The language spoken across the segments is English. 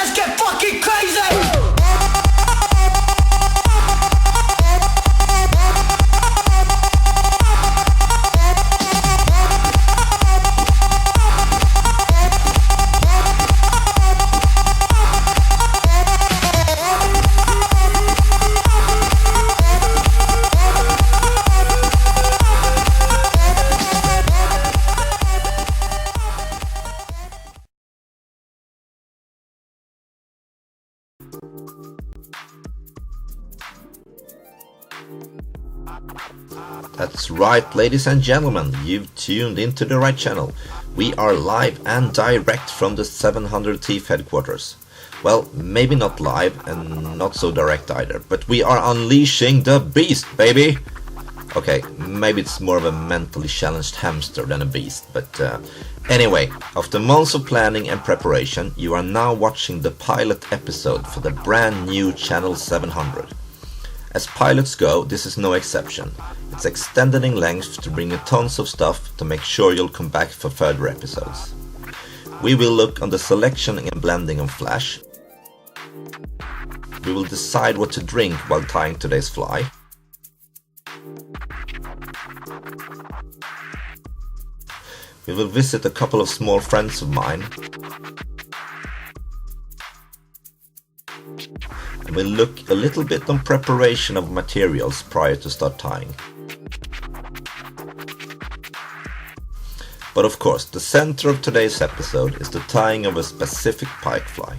let's get fucking crazy! That's right, ladies and gentlemen, you've tuned into the right channel. We are live and direct from the 700 Thief headquarters. Well, maybe not live and not so direct either, but we are unleashing the beast, baby! Okay, maybe it's more of a mentally challenged hamster than a beast, but anyway, after months of planning and preparation, you are now watching the pilot episode for the brand new Channel 700. As pilots go, this is no exception. It's extended in length to bring you tons of stuff to make sure you'll come back for further episodes. We will look on the selection and blending of flash. We will decide what to drink while tying today's fly. We will visit a couple of small friends of mine. And we'll look a little bit on preparation of materials prior to start tying. But of course, the center of today's episode is the tying of a specific pike fly.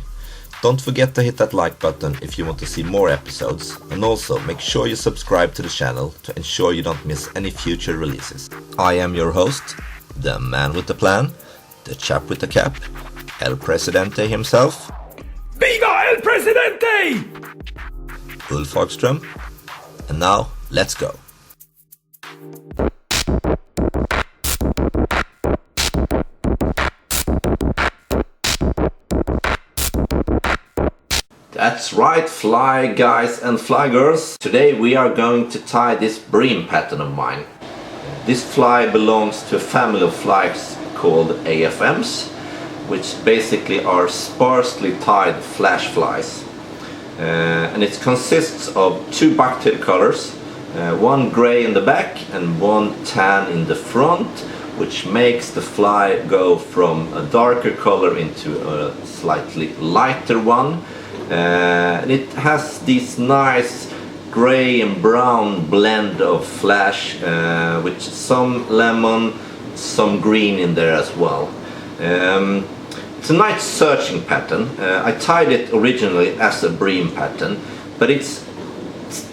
Don't forget to hit that like button if you want to see more episodes, and also make sure you subscribe to the channel to ensure you don't miss any future releases. I am your host, the man with the plan, the chap with the cap, El Presidente himself. Viva el Presidente! Ulf Hagström. And now, let's go. That's right, fly guys and fly girls. Today we are going to tie this Bream pattern of mine. This fly belongs to a family of flies called AFMs, which basically are sparsely tied flash flies. And it consists of two bucktail colors, one gray in the back and one tan in the front, which makes the fly go from a darker color into a slightly lighter one. And it has this nice gray and brown blend of flash, with some lemon, some green in there as well. It's a nice searching pattern. I tied it originally as a Bream pattern, but it's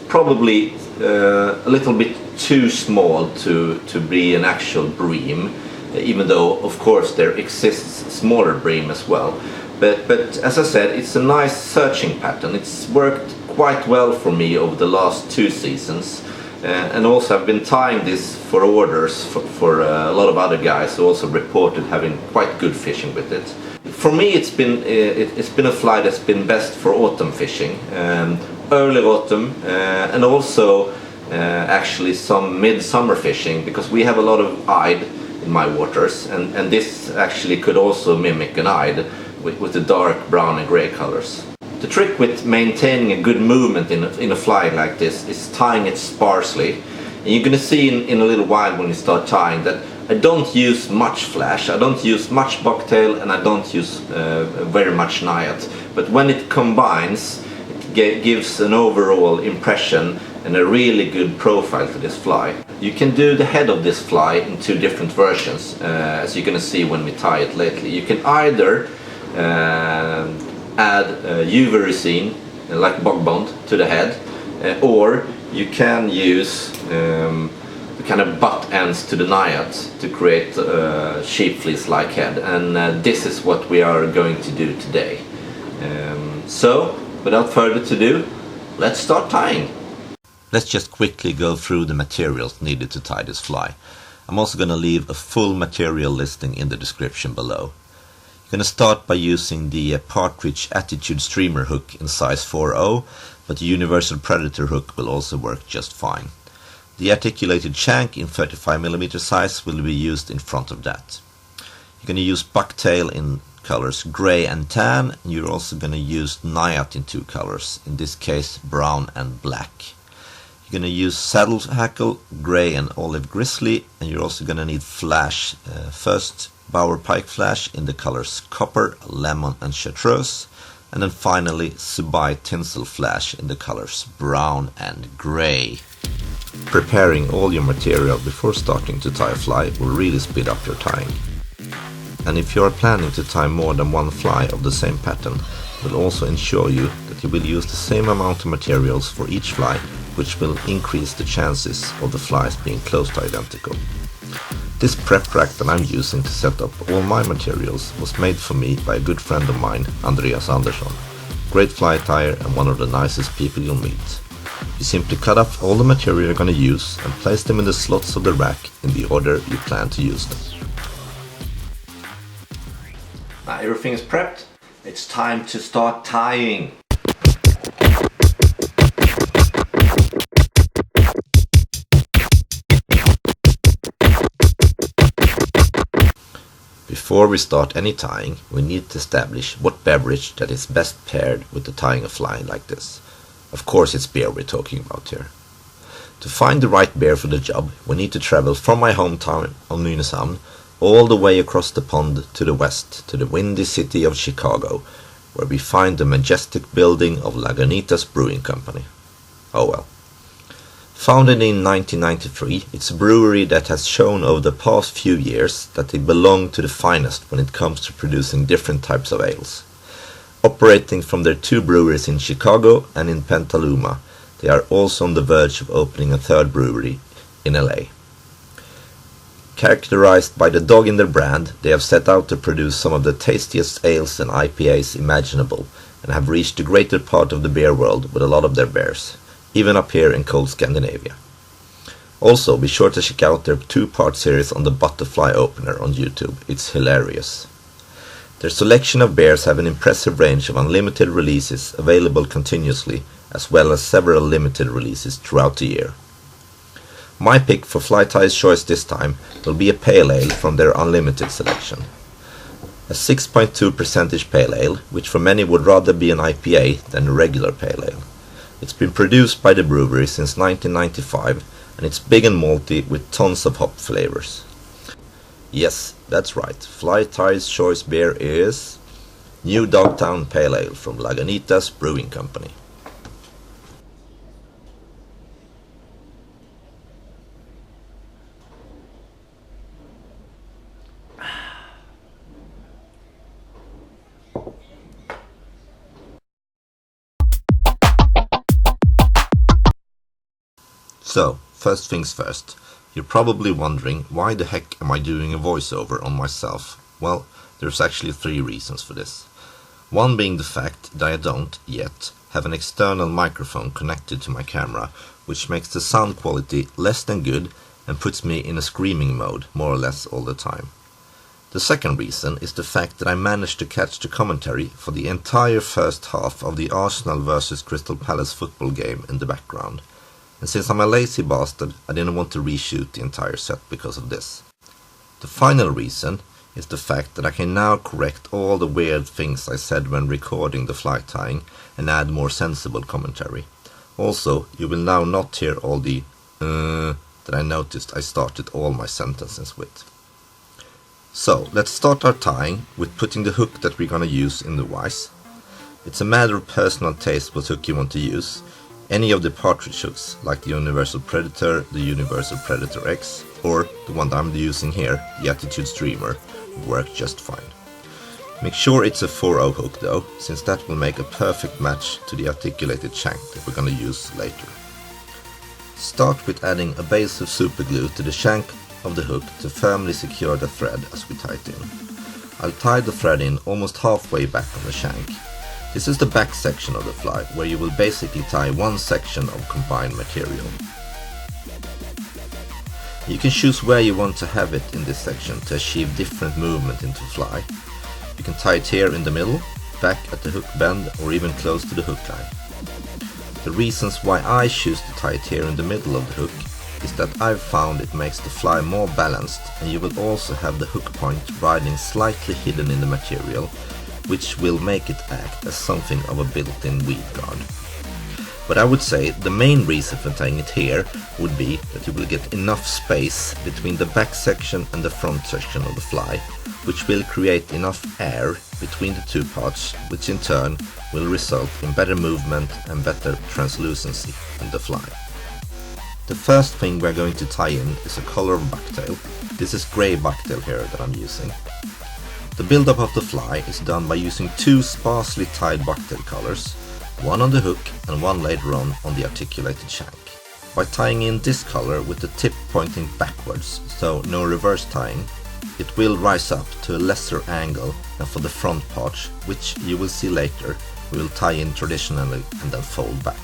probably a little bit too small to be an actual Bream, even though of course there exists smaller Bream as well. But as I said, it's a nice searching pattern. It's worked quite well for me over the last 2 seasons. And also I've been tying this for orders for a lot of other guys who also reported having quite good fishing with it. For me it's been a fly that's been best for autumn fishing, early autumn, and also actually some midsummer fishing, because we have a lot of eyed in my waters, and this actually could also mimic an eyed with the dark brown and grey colors. The trick with maintaining a good movement in a fly like this is tying it sparsely. And you're going to see in a little while when you start tying that I don't use much flash, I don't use much bucktail, and I don't use very much Nayat. But when it combines, it gives an overall impression and a really good profile to this fly. You can do the head of this fly in 2 different versions, as you're going to see when we tie it lately. You can either add UV resin, like bog bond, to the head, or you can use the kind of butt ends to the Nayat to create a sheep fleece like head, and this is what we are going to do today. So without further ado, let's start tying. Let's just quickly go through the materials needed to tie this fly. I'm also going to leave a full material listing in the description below. You're going to start by using the Partridge Attitude Streamer hook in size 4.0, but the Universal Predator hook will also work just fine. The articulated shank in 35mm size will be used in front of that. You're going to use bucktail in colors, gray and tan. You're also going to use Nayat in 2 colors, in this case brown and black. You're going to use saddle hackle, gray and olive grizzly, and you're also going to need flash. First Bauer pike flash in the colors copper, lemon and chartreuse, and then finally Sybai tinsel flash in the colors brown and gray. Preparing all your material before starting to tie a fly will really speed up your tying. And if you are planning to tie more than 1 fly of the same pattern, it will also ensure you that you will use the same amount of materials for each fly, which will increase the chances of the flies being close to identical. This prep rack that I'm using to set up all my materials was made for me by a good friend of mine, Andreas Andersson. Great fly tyer and one of the nicest people you'll meet. You simply cut up all the material you're going to use and place them in the slots of the rack in the order you plan to use them. Now everything is prepped, it's time to start tying. Before we start any tying, we need to establish what beverage that is best paired with the tying a fly like this. Of course it's beer we're talking about here. To find the right beer for the job, we need to travel from my hometown of Nynäshamn all the way across the pond to the west, to the windy city of Chicago, where we find the majestic building of Lagunitas Brewing Company. Oh well. Founded in 1993, it's a brewery that has shown over the past few years that they belong to the finest when it comes to producing different types of ales. Operating from their 2 breweries in Chicago and in Petaluma, they are also on the verge of opening a 3rd brewery in LA. Characterized by the dog in their brand, they have set out to produce some of the tastiest ales and IPAs imaginable and have reached the greater part of the beer world with a lot of their beers, even up here in cold Scandinavia. Also, be sure to check out their 2-part series on the butterfly opener on YouTube, it's hilarious. Their selection of beers have an impressive range of unlimited releases available continuously, as well as several limited releases throughout the year. My pick for fly tie's choice this time will be a pale ale from their unlimited selection. A 6.2% pale ale, which for many would rather be an IPA than a regular pale ale. It's been produced by the brewery since 1995 and it's big and malty with tons of hop flavors. Yes, that's right, fly tie's choice beer is New Dogtown Pale Ale from Lagunitas Brewing Company. So, first things first. You're probably wondering why the heck am I doing a voiceover on myself? Well, there's actually 3 reasons for this. One being the fact that I don't, yet, have an external microphone connected to my camera, which makes the sound quality less than good and puts me in a screaming mode more or less all the time. The second reason is the fact that I managed to catch the commentary for the entire first half of the Arsenal vs Crystal Palace football game in the background. And since I'm a lazy bastard, I didn't want to reshoot the entire set because of this. The final reason is the fact that I can now correct all the weird things I said when recording the fly tying and add more sensible commentary. Also, you will now not hear all the that I noticed I started all my sentences with. So, let's start our tying with putting the hook that we're gonna use in the vise. It's a matter of personal taste what hook you want to use. Any of the Partridge hooks, like the Universal Predator, the Universal Predator X, or the one that I'm using here, the Attitude Streamer, work just fine. Make sure it's a 4/0 hook though, since that will make a perfect match to the articulated shank that we're gonna use later. Start with adding a base of super glue to the shank of the hook to firmly secure the thread as we tie it in. I'll tie the thread in almost halfway back on the shank. This is the back section of the fly, where you will basically tie one section of combined material. You can choose where you want to have it in this section to achieve different movement into fly. You can tie it here in the middle, back at the hook bend, or even close to the hook line. The reasons why I choose to tie it here in the middle of the hook is that I've found it makes the fly more balanced, and you will also have the hook point riding slightly hidden in the material, which will make it act as something of a built-in weed guard. But I would say the main reason for tying it here would be that you will get enough space between the back section and the front section of the fly, which will create enough air between the two parts, which in turn will result in better movement and better translucency in the fly. The first thing we're going to tie in is a color of bucktail. This is grey bucktail here that I'm using. The build-up of the fly is done by using two sparsely tied bucktail colors, one on the hook and one later on the articulated shank. By tying in this color with the tip pointing backwards, so no reverse tying, it will rise up to a lesser angle than for the front parts, which you will see later we will tie in traditionally and then fold back.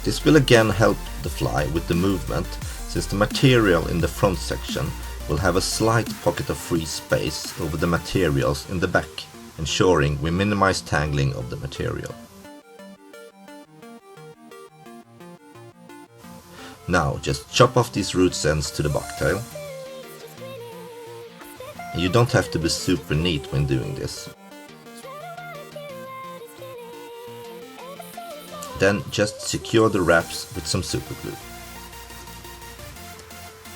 This will again help the fly with the movement, since the material in the front section will have a slight pocket of free space over the materials in the back, ensuring we minimize tangling of the material. Now just chop off these roots ends to the bucktail. You don't have to be super neat when doing this. Then just secure the wraps with some super glue.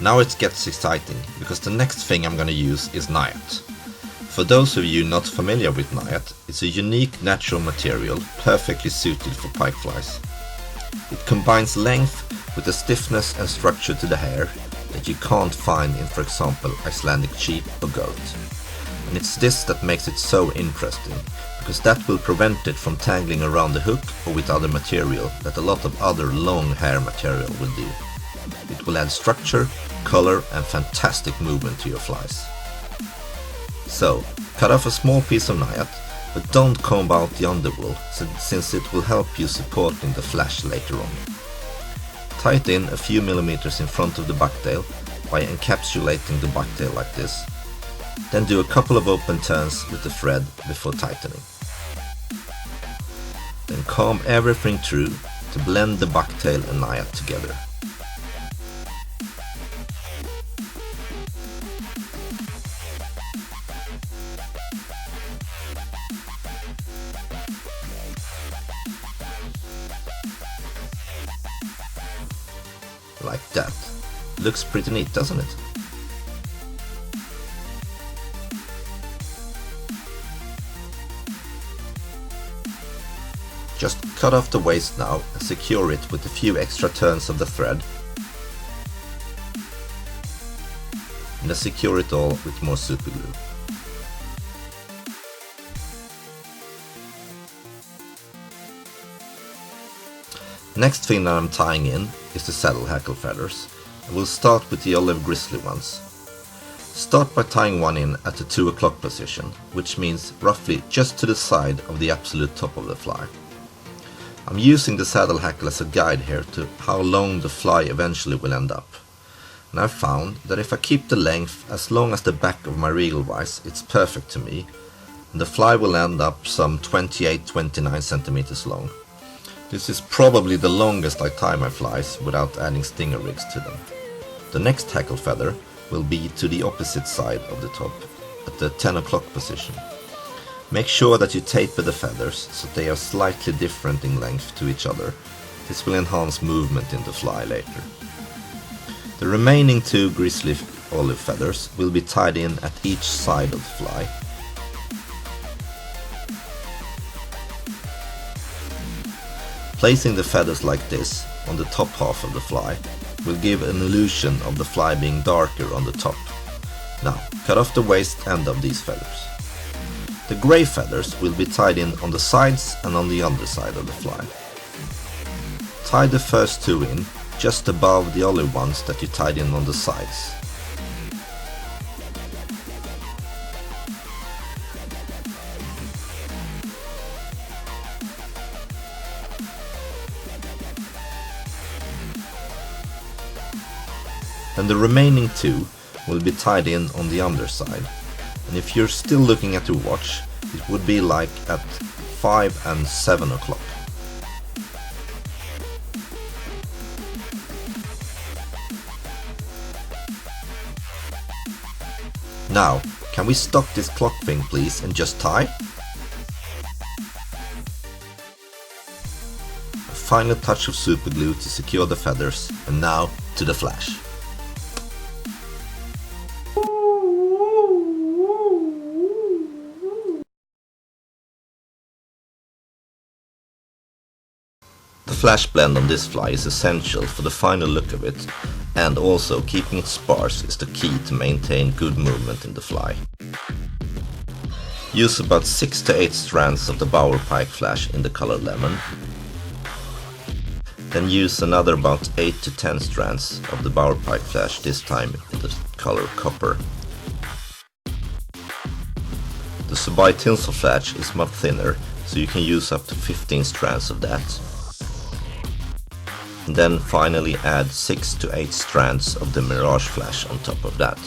Now it gets exciting, because the next thing I'm gonna use is Nayat. For those of you not familiar with Nayat, it's a unique natural material perfectly suited for pike flies. It combines length with a stiffness and structure to the hair that you can't find in, for example, Icelandic sheep or goat. And it's this that makes it so interesting, because that will prevent it from tangling around the hook or with other material that a lot of other long hair material will do. It will add structure, color and fantastic movement to your flies. So, cut off a small piece of Nayat, but don't comb out the underwool, since it will help you supporting the flash later on. Tie it in a few millimeters in front of the bucktail by encapsulating the bucktail like this. Then do a couple of open turns with the thread before tightening. Then comb everything through to blend the bucktail and Nayat together. Like that. Looks pretty neat, doesn't it? Just cut off the waist now and secure it with a few extra turns of the thread. And then secure it all with more super glue. Next thing that I'm tying in is the saddle hackle feathers. We'll start with the olive grizzly ones. Start by tying one in at the 2 o'clock position, which means roughly just to the side of the absolute top of the fly. I'm using the saddle hackle as a guide here to how long the fly eventually will end up. And I've found that if I keep the length as long as the back of my regal vise, it's perfect to me, and the fly will end up some 28-29 centimeters long. This is probably the longest I tie my flies without adding stinger rigs to them. The next hackle feather will be to the opposite side of the top, at the 10 o'clock position. Make sure that you taper the feathers so they are slightly different in length to each other. This will enhance movement in the fly later. The remaining 2 grizzly olive feathers will be tied in at each side of the fly. Placing the feathers like this on the top half of the fly will give an illusion of the fly being darker on the top. Now, cut off the waist end of these feathers. The grey feathers will be tied in on the sides and on the underside of the fly. Tie the first 2 in just above the olive ones that you tied in on the sides. And the remaining 2 will be tied in on the underside. And if you're still looking at your watch, it would be like at 5 and 7 o'clock. Now, can we stop this clock thing please and just tie? A final touch of super glue to secure the feathers, and now to the flash. The flash blend on this fly is essential for the final look of it, and also keeping it sparse is the key to maintain good movement in the fly. Use about 6 to 8 strands of the Bauer pike flash in the color lemon. Then use another about 8 to 10 strands of the Bauer pike flash, this time in the color copper. The Sybai tinsel flash is much thinner, so you can use up to 15 strands of that. And then finally add 6 to 8 strands of the mirage flash on top of that.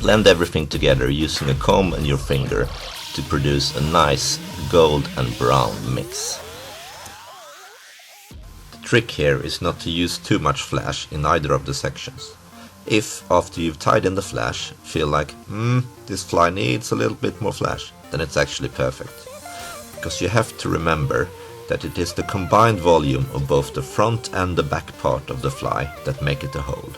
Blend everything together using a comb and your finger to produce a nice gold and brown mix. The trick here is not to use too much flash in either of the sections. If, after you've tied in the flash, feel like, this fly needs a little bit more flash, then it's actually perfect. Because you have to remember that it is the combined volume of both the front and the back part of the fly that make it a whole.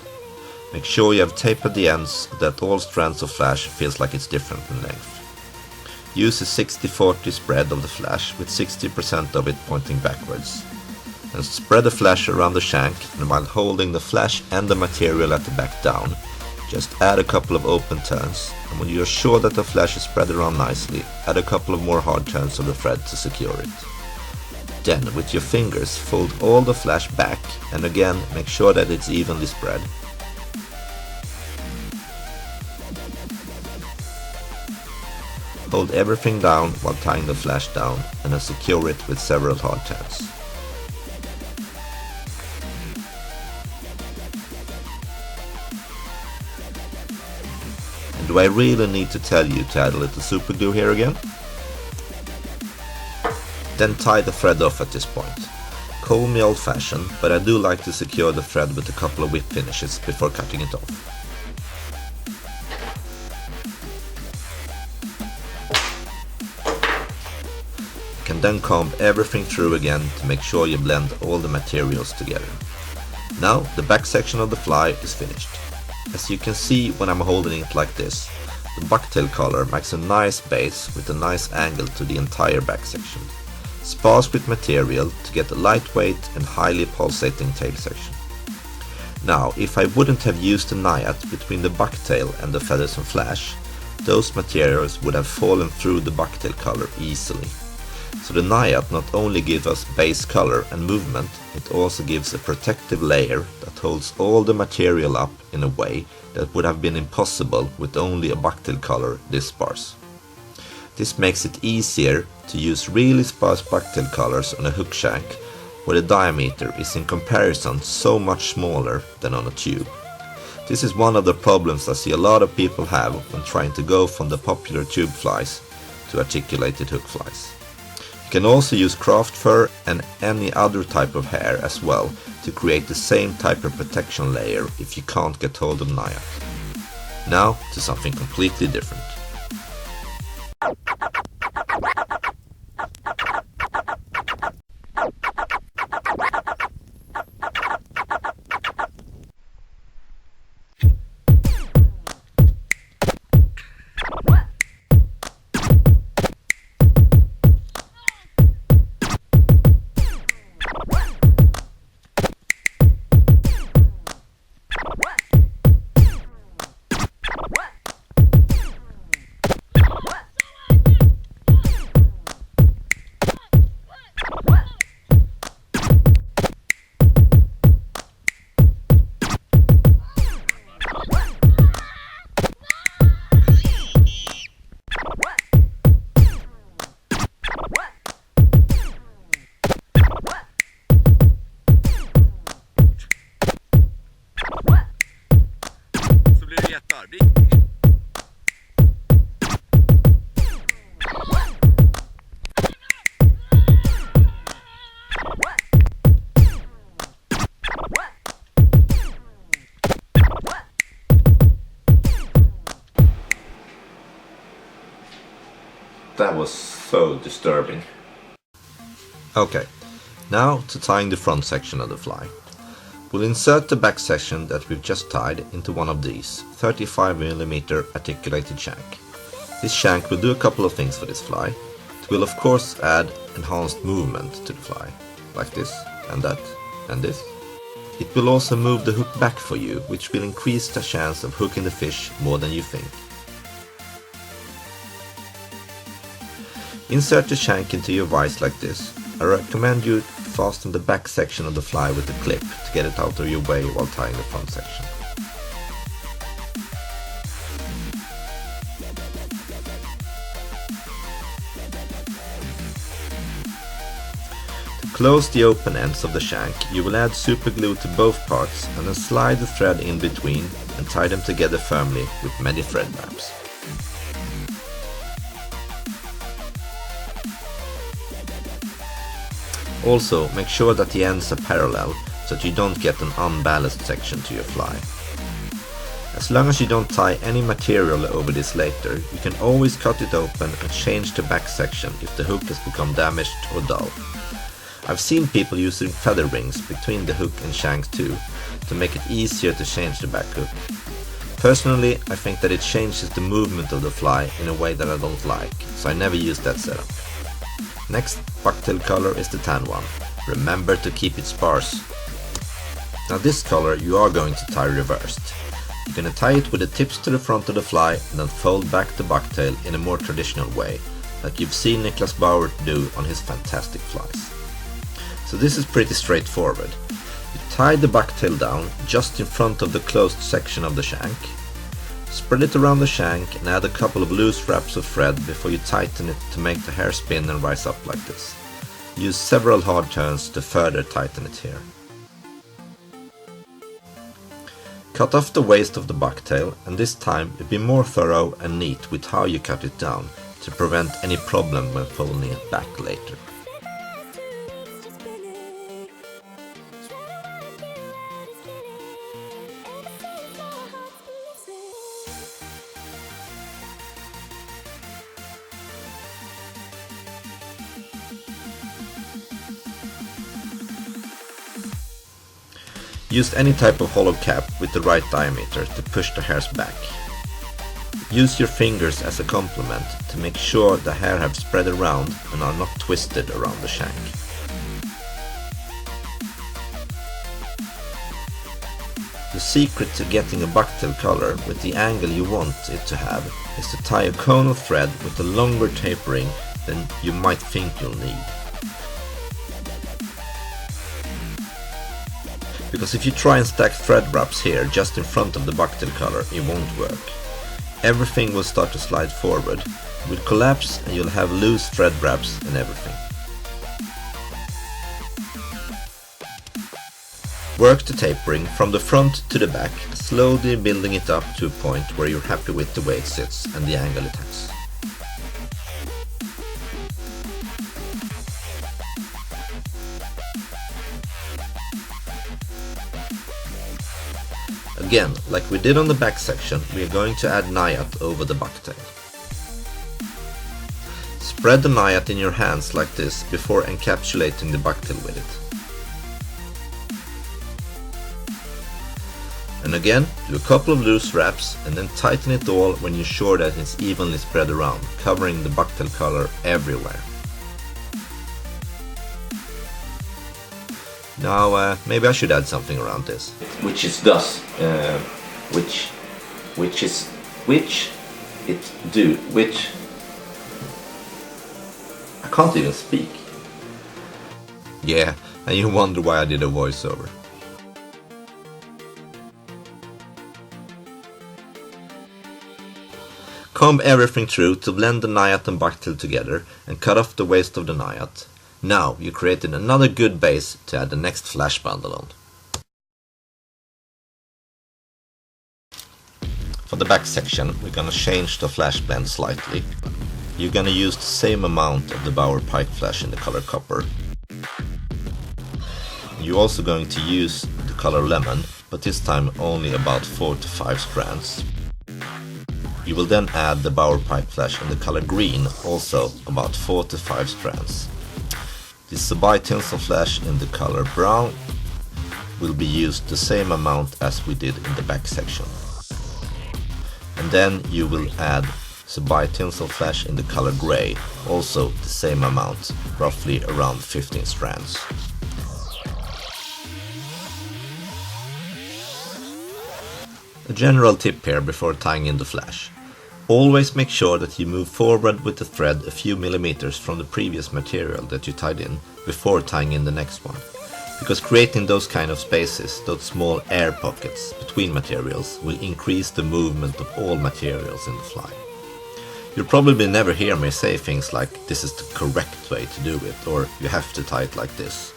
Make sure you have tapered the ends so that all strands of flash feels like it's different in length. Use a 60-40 spread of the flash with 60% of it pointing backwards. And spread the flash around the shank, and while holding the flash and the material at the back down, just add a couple of open turns, and when you are sure that the flash is spread around nicely, add a couple of more hard turns of the thread to secure it. Then, with your fingers, fold all the flash back, and again make sure that it's evenly spread. Hold everything down while tying the flash down, and then secure it with several hard turns. And do I really need to tell you to add a little super glue here again? Then tie the thread off at this point. Call me old fashioned, but I do like to secure the thread with a couple of whip finishes before cutting it off. You can then comb everything through again to make sure you blend all the materials together. Now the back section of the fly is finished. As you can see when I'm holding it like this, the bucktail collar makes a nice base with a nice angle to the entire back section. Sparse with material to get a lightweight and highly pulsating tail section. Now, if I wouldn't have used the Nayat between the bucktail and the feathers and flash, those materials would have fallen through the bucktail color easily. So the Nayat not only gives us base color and movement, it also gives a protective layer that holds all the material up in a way that would have been impossible with only a bucktail color this sparse. This makes it easier to use really sparse bucktail colors on a hook shank, where the diameter is in comparison so much smaller than on a tube. This is one of the problems I see a lot of people have when trying to go from the popular tube flies to articulated hook flies. You can also use craft fur and any other type of hair as well to create the same type of protection layer if you can't get hold of Nayat. Now to something completely different. was so disturbing. Okay, now to tying the front section of the fly. We'll insert the back section that we've just tied into one of these 35mm articulated shank. This shank will do a couple of things for this fly. It will of course add enhanced movement to the fly, like this and that and this. It will also move the hook back for you, which will increase the chance of hooking the fish more than you think. Insert the shank into your vise like this. I recommend you fasten the back section of the fly with a clip to get it out of your way while tying the front section. To close the open ends of the shank, you will add super glue to both parts and then slide the thread in between and tie them together firmly with many thread wraps. Also, make sure that the ends are parallel so that you don't get an unbalanced section to your fly. As long as you don't tie any material over this later, you can always cut it open and change the back section if the hook has become damaged or dull. I've seen people using feather rings between the hook and shank too, to make it easier to change the back hook. Personally, I think that it changes the movement of the fly in a way that I don't like, so I never use that setup. Next bucktail color is the tan one. Remember to keep it sparse. Now this color you are going to tie reversed. You're going to tie it with the tips to the front of the fly and then fold back the bucktail in a more traditional way, like you've seen Lemon Bauer do on his fantastic flies. So this is pretty straightforward. You tie the bucktail down just in front of the closed section of the shank. Spread it around the shank and add a couple of loose wraps of thread before you tighten it to make the hair spin and rise up like this. Use several hard turns to further tighten it here. Cut off the waist of the bucktail, and this time be more thorough and neat with how you cut it down to prevent any problem when folding it back later. Use any type of hollow cap with the right diameter to push the hairs back. Use your fingers as a complement to make sure the hair have spread around and are not twisted around the shank. The secret to getting a bucktail color with the angle you want it to have is to tie a cone of thread with a longer tapering than you might think you'll need. Because if you try and stack thread wraps here just in front of the bucktail color, it won't work. Everything will start to slide forward, it will collapse and you'll have loose thread wraps and everything. Work the tapering from the front to the back, slowly building it up to a point where you're happy with the way it sits and the angle it has. Again, like we did on the back section, we are going to add Nayat over the bucktail. Spread the Nayat in your hands like this before encapsulating the bucktail with it. And again, do a couple of loose wraps and then tighten it all when you're sure that it's evenly spread around, covering the bucktail color everywhere. Now, maybe I should add something around this. Which it does. I can't even speak. Yeah, and you wonder why I did a voiceover. Comb everything through to blend the Nayat and bucktail together and cut off the waist of the Nayat. Now you created another good base to add the next flash bundle on. For the back section we're gonna change the flash blend slightly. You're gonna use the same amount of the Bauer pike flash in the color copper. You're also going to use the color lemon, but this time only about 4 to 5 strands. You will then add the Bauer pipe flash in the color green, also about 4 to 5 strands. The Sybai tinsel flash in the color brown will be used the same amount as we did in the back section. And then you will add Sybai tinsel flash in the color gray, also the same amount, roughly around 15 strands. A general tip here before tying in the flash. Always make sure that you move forward with the thread a few millimeters from the previous material that you tied in before tying in the next one. Because creating those kind of spaces, those small air pockets between materials, will increase the movement of all materials in the fly. You'll probably never hear me say things like this is the correct way to do it, or you have to tie it like this.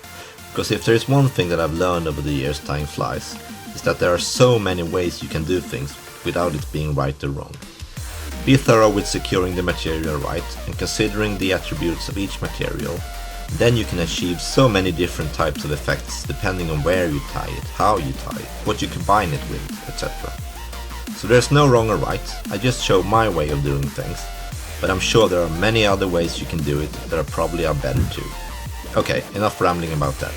Because if there is one thing that I've learned over the years tying flies, is that there are so many ways you can do things without it being right or wrong. Be thorough with securing the material right and considering the attributes of each material. Then you can achieve so many different types of effects depending on where you tie it, how you tie it, what you combine it with, etc. So there's no wrong or right, I just show my way of doing things, but I'm sure there are many other ways you can do it that are probably better too. Okay, enough rambling about that.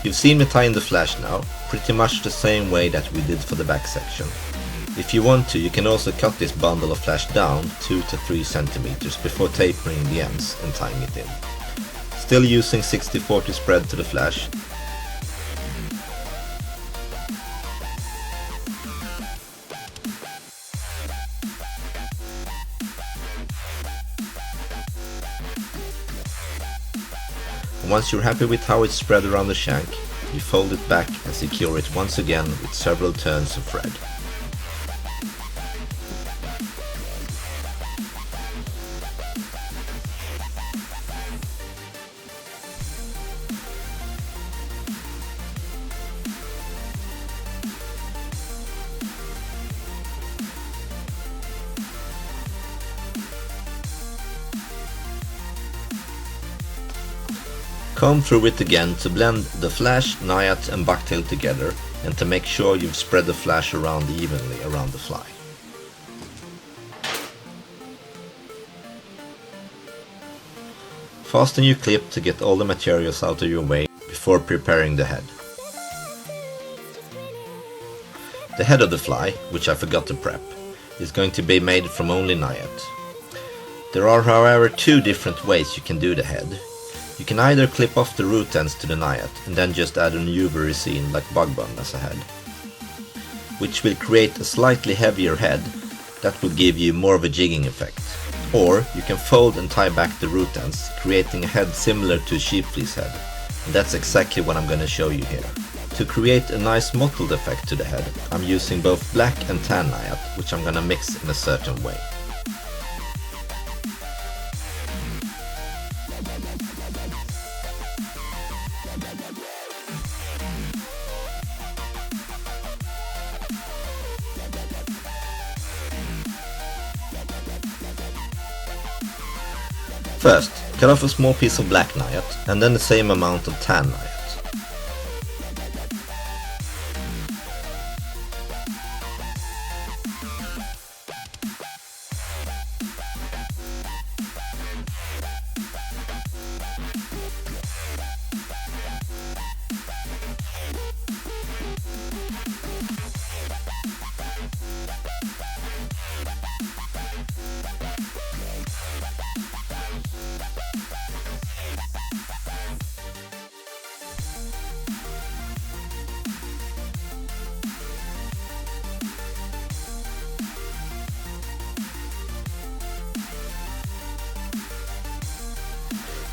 You've seen me tie in the flash now, pretty much the same way that we did for the back section. If you want to, you can also cut this bundle of flash down 2 to 3 centimeters before tapering the ends and tying it in. Still using 60-40 spread to the flash. And once you're happy with how it's spread around the shank, you fold it back and secure it once again with several turns of thread. Comb through it again to blend the flash, Nayat and bucktail together and to make sure you've spread the flash around evenly around the fly. Fasten your clip to get all the materials out of your way before preparing the head. The head of the fly, which I forgot to prep, is going to be made from only Nayat. There are however 2 different ways you can do the head. You can either clip off the root ends to the Nayat and then just add an UV resin like bug bun as a head, which will create a slightly heavier head that will give you more of a jigging effect. Or you can fold and tie back the root ends, creating a head similar to a sheep fleece head, and that's exactly what I'm going to show you here. To create a nice mottled effect to the head, I'm using both black and tan Nayat, which I'm going to mix in a certain way. First, cut off a small piece of black Nayat and then the same amount of tan Nayat.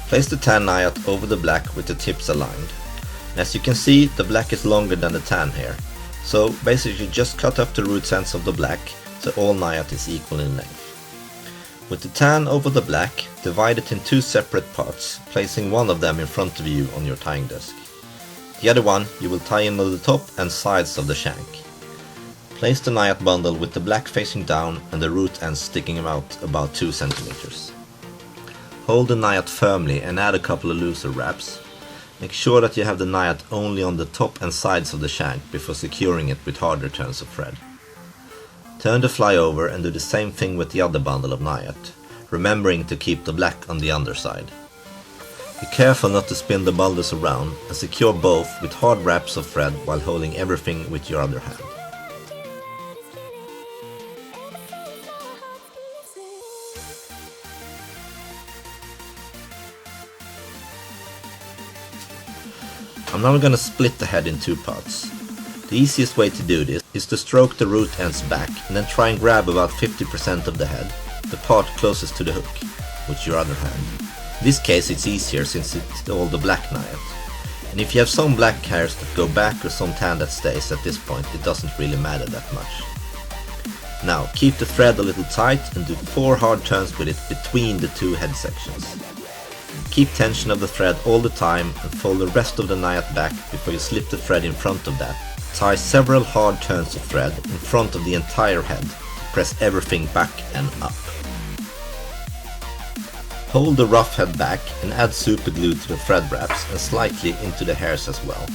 Place the tan Nayat over the black with the tips aligned. And as you can see, the black is longer than the tan here. So basically just cut off the root ends of the black so all Nayat is equal in length. With the tan over the black, divide it in 2 separate parts, placing one of them in front of you on your tying desk. The other one you will tie in on the top and sides of the shank. Place the Nayat bundle with the black facing down and the root ends sticking out about 2 centimeters. Hold the Nayat firmly and add a couple of looser wraps. Make sure that you have the Nayat only on the top and sides of the shank before securing it with harder turns of thread. Turn the fly over and do the same thing with the other bundle of Nayat, remembering to keep the black on the underside. Be careful not to spin the bundles around and secure both with hard wraps of thread while holding everything with your other hand. I'm now going to split the head in two parts. The easiest way to do this is to stroke the root ends back and then try and grab about 50% of the head, the part closest to the hook, with your other hand. In this case it's easier since it's all the black Nayat. And if you have some black hairs that go back or some tan that stays at this point, it doesn't really matter that much. Now keep the thread a little tight and do 4 hard turns with it between the two head sections. Keep tension of the thread all the time and fold the rest of the Nayat back before you slip the thread in front of that. Tie several hard turns of thread in front of the entire head to press everything back and up. Hold the rough head back and add super glue to the thread wraps and slightly into the hairs as well.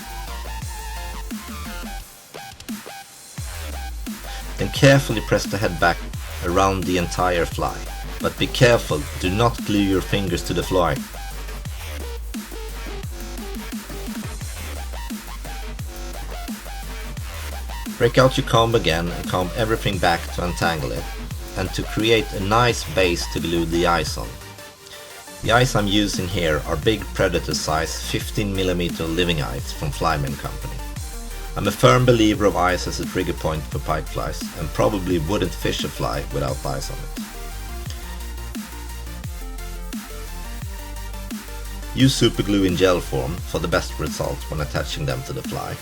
Then carefully press the head back around the entire fly. But be careful, do not glue your fingers to the fly. Break out your comb again and comb everything back to untangle it and to create a nice base to glue the eyes on. The eyes I'm using here are big predator size 15mm living eyes from Flyman Company. I'm a firm believer of eyes as a trigger point for pike flies and probably wouldn't fish a fly without eyes on it. Use super glue in gel form for the best results when attaching them to the fly.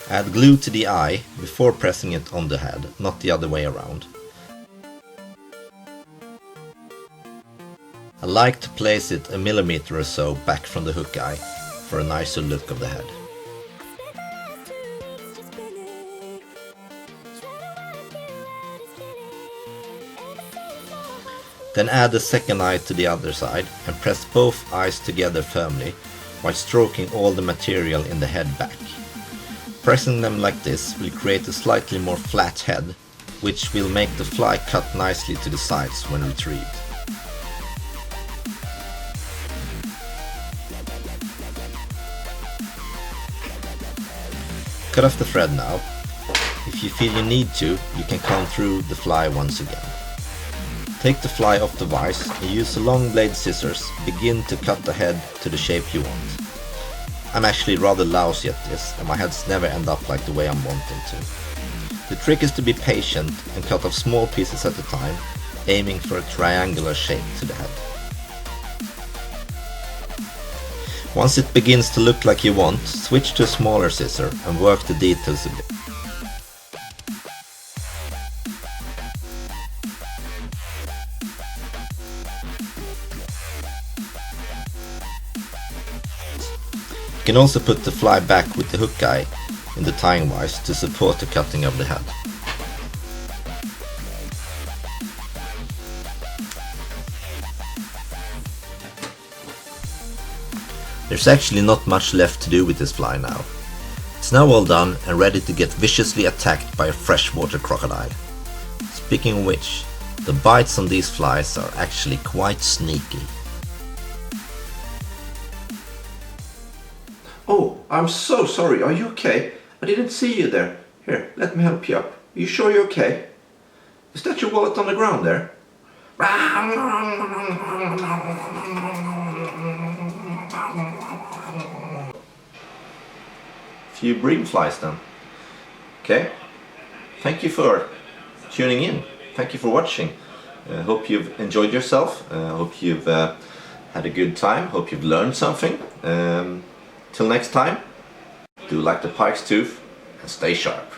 Add glue to the eye before pressing it on the head, not the other way around. I like to place it a millimeter or so back from the hook eye for a nicer look of the head. Then add the second eye to the other side and press both eyes together firmly while stroking all the material in the head back. Pressing them like this will create a slightly more flat head, which will make the fly cut nicely to the sides when retrieved. Cut off the thread now. If you feel you need to, you can comb through the fly once again. Take the fly off the vise and use a long blade scissors, begin to cut the head to the shape you want. I'm actually rather lousy at this and my heads never end up like the way I'm wanting to. The trick is to be patient and cut off small pieces at a time, aiming for a triangular shape to the head. Once it begins to look like you want, switch to a smaller scissor and work the details a bit. You can also put the fly back with the hook eye in the tying vise to support the cutting of the head. There's actually not much left to do with this fly now. It's now all done and ready to get viciously attacked by a freshwater crocodile. Speaking of which, the bites on these flies are actually quite sneaky. Oh, I'm so sorry. Are you okay? I didn't see you there. Here, let me help you up. Are you sure you're okay? Is that your wallet on the ground there? Few bream flies then. Okay. Thank you for tuning in. Thank you for watching. Hope you've enjoyed yourself. Hope you've had a good time. Hope you've learned something. Till next time, do like the pike's tooth and stay sharp.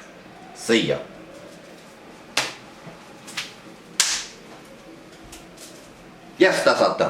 See ya. Yes, that's all done.